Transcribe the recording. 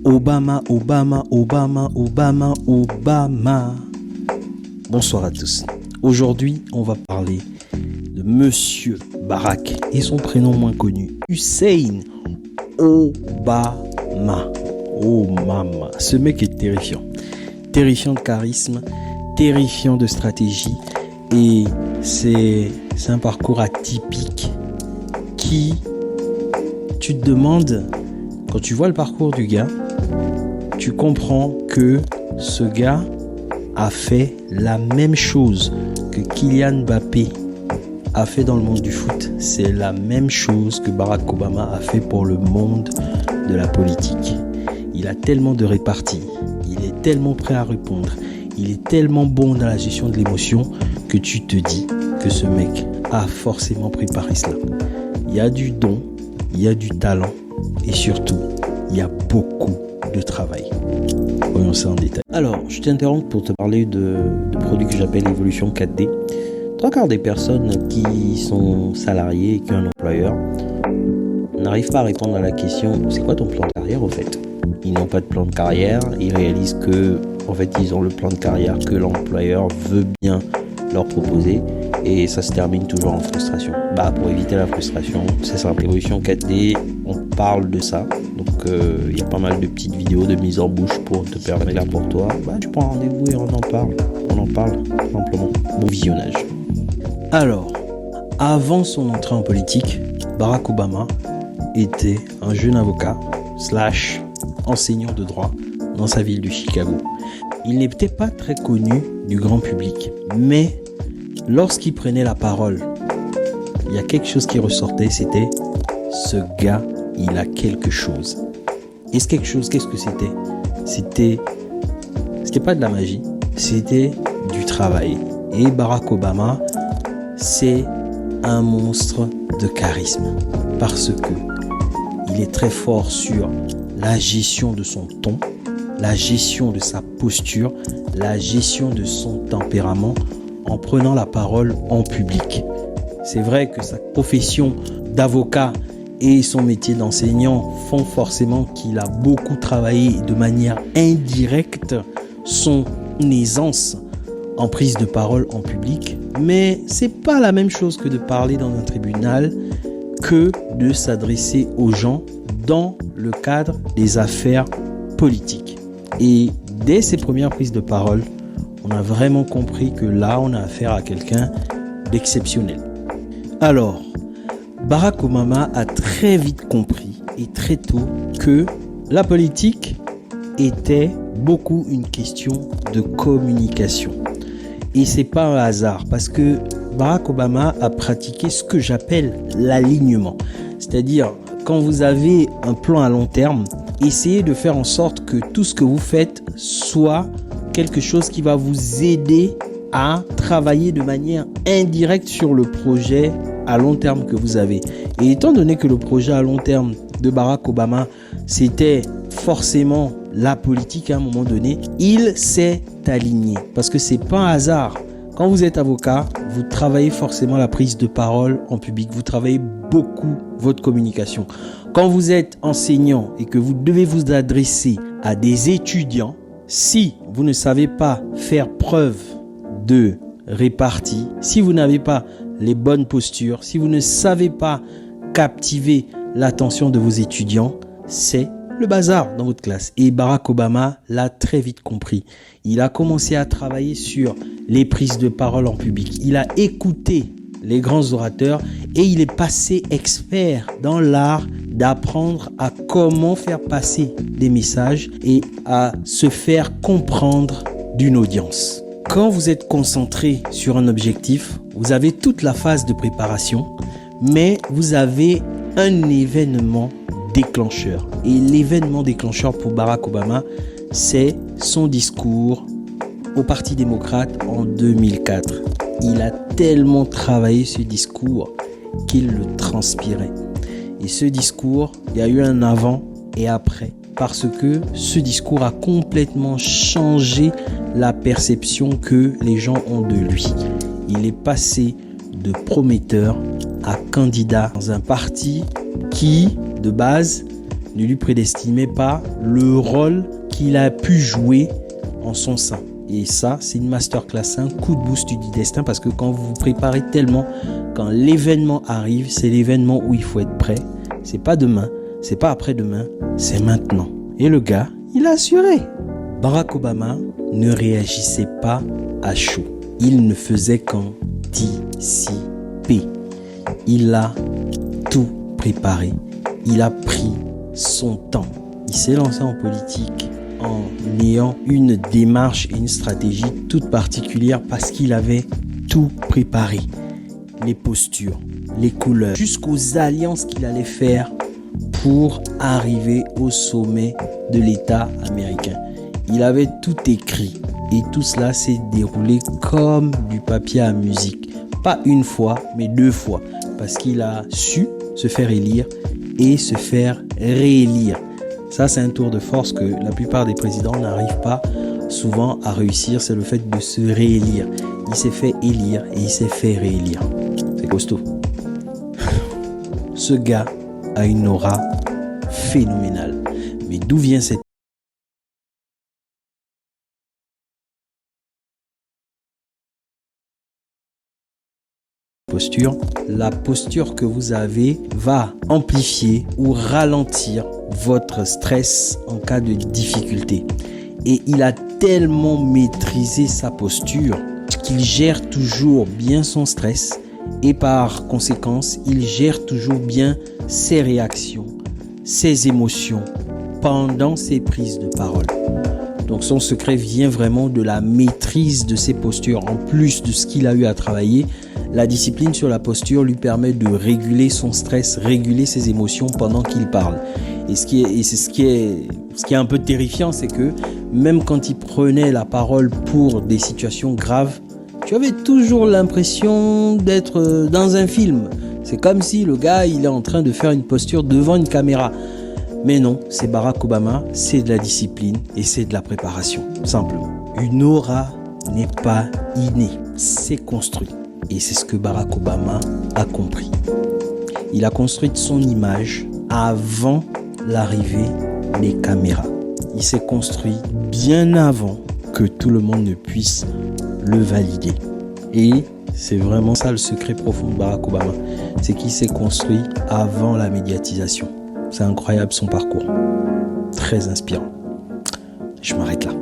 Obama, Obama, Obama, Obama, Obama. Bonsoir à tous. Aujourd'hui, on va parler de Monsieur Barack et son prénom moins connu, Hussein Obama. Oh maman, ce mec est terrifiant. Terrifiant de charisme, terrifiant de stratégie. Et c'est un parcours atypique qui, tu te demandes, quand tu vois le parcours du gars, tu comprends que ce gars a fait la même chose que Kylian Mbappé a fait dans le monde du foot. C'est la même chose que Barack Obama a fait pour le monde de la politique. Il a tellement de répartie, il est tellement prêt à répondre, il est tellement bon dans la gestion de l'émotion que tu te dis que ce mec a forcément préparé cela. Il y a du don, il y a du talent et surtout, il y a beaucoup de travail. Voyons ça en détail. Alors, je t'interromps pour te parler de produits que j'appelle Evolution 4D. Trois quarts des personnes qui sont salariées et qui ont un employeur n'arrivent pas à répondre à la question « C'est quoi ton plan de carrière au fait ?» Ils n'ont pas de plan de carrière, ils réalisent que en fait ils ont le plan de carrière que l'employeur veut bien leur proposer et ça se termine toujours en frustration. Pour éviter la frustration, c'est simple. Evolution 4D, on parle de ça. Donc il y a pas mal de petites vidéos de mise en bouche pour te permettre là pour toi. Tu prends rendez-vous et on en parle. On en parle simplement. Bon visionnage. Alors, avant son entrée en politique, Barack Obama était un jeune avocat / enseignant de droit dans sa ville de Chicago. Il n'était pas très connu du grand public, mais lorsqu'il prenait la parole, il y a quelque chose qui ressortait, c'était ce gars, il a quelque chose. Et ce quelque chose, qu'est-ce que c'était? C'était pas de la magie, c'était du travail. Et Barack Obama, c'est un monstre de charisme parce que il est très fort sur la gestion de son ton, la gestion de sa posture, la gestion de son tempérament en prenant la parole en public. C'est vrai que sa profession d'avocat et son métier d'enseignant font forcément qu'il a beaucoup travaillé de manière indirecte son aisance en prise de parole en public, mais c'est pas la même chose que de parler dans un tribunal que de s'adresser aux gens dans le cadre des affaires politiques. Et dès ses premières prises de parole, on a vraiment compris que là, on a affaire à quelqu'un d'exceptionnel. Alors, Barack Obama a très vite compris et très tôt que la politique était beaucoup une question de communication. Et c'est pas un hasard parce que Barack Obama a pratiqué ce que j'appelle l'alignement. C'est-à-dire, quand vous avez un plan à long terme, essayez de faire en sorte que tout ce que vous faites soit quelque chose qui va vous aider à travailler de manière indirecte sur le projet à long terme que vous avez. Et étant donné que le projet à long terme de Barack Obama, c'était forcément la politique à un moment donné, il s'est aligné. Parce que c'est pas un hasard. Quand vous êtes avocat, vous travaillez forcément la prise de parole en public. Vous travaillez beaucoup votre communication. Quand vous êtes enseignant et que vous devez vous adresser à des étudiants, si vous ne savez pas faire preuve de répartie, si vous n'avez pas les bonnes postures, si vous ne savez pas captiver l'attention de vos étudiants, c'est le bazar dans votre classe. Et Barack Obama l'a très vite compris. Il a commencé à travailler sur les prises de parole en public. Il a écouté les grands orateurs et il est passé expert dans l'art d'apprendre à comment faire passer des messages et à se faire comprendre d'une audience. Quand vous êtes concentré sur un objectif, vous avez toute la phase de préparation, mais vous avez un événement déclencheur. Et l'événement déclencheur pour Barack Obama, c'est son discours au Parti démocrate en 2004. Il a tellement travaillé ce discours qu'il le transpirait. Et ce discours, il y a eu un avant et après. Parce que ce discours a complètement changé la perception que les gens ont de lui. Il est passé de prometteur à candidat dans un parti qui, de base, ne lui prédestinait pas le rôle qu'il a pu jouer en son sein. Et ça, c'est une masterclass, un coup de boost du destin, parce que quand vous vous préparez tellement, quand l'événement arrive, c'est l'événement où il faut être prêt. C'est pas demain, c'est pas après-demain, c'est maintenant. Et le gars, il a assuré. Barack Obama ne réagissait pas à chaud. Il ne faisait qu'anticiper. Il a tout préparé. Il a pris son temps. Il s'est lancé en politique en ayant une démarche et une stratégie toute particulière parce qu'il avait tout préparé. Les postures, les couleurs, jusqu'aux alliances qu'il allait faire pour arriver au sommet de l'État américain. Il avait tout écrit et tout cela s'est déroulé comme du papier à musique. Pas une fois, mais 2 fois. Parce qu'il a su se faire élire et se faire réélire. Ça, c'est un tour de force que la plupart des présidents n'arrivent pas souvent à réussir. C'est le fait de se réélire. Il s'est fait élire et il s'est fait réélire. C'est costaud. Ce gars a une aura phénoménale. Mais d'où vient cette posture? La posture que vous avez va amplifier ou ralentir votre stress en cas de difficulté. Et il a tellement maîtrisé sa posture qu'il gère toujours bien son stress et par conséquence, il gère toujours bien ses réactions, ses émotions pendant ses prises de parole. Donc son secret vient vraiment de la maîtrise de ses postures. En plus de ce qu'il a eu à travailler, la discipline sur la posture lui permet de réguler son stress, réguler ses émotions pendant qu'il parle. Et ce qui est un peu terrifiant, c'est que même quand il prenait la parole pour des situations graves, tu avais toujours l'impression d'être dans un film. C'est comme si le gars, il est en train de faire une posture devant une caméra. Mais non, c'est Barack Obama, c'est de la discipline et c'est de la préparation, simplement. Une aura n'est pas innée, c'est construit. Et c'est ce que Barack Obama a compris. Il a construit son image avant l'arrivée des caméras. Il s'est construit bien avant que tout le monde ne puisse le valider. Et c'est vraiment ça le secret profond de Barack Obama. C'est qu'il s'est construit avant la médiatisation. C'est incroyable son parcours. Très inspirant. Je m'arrête là.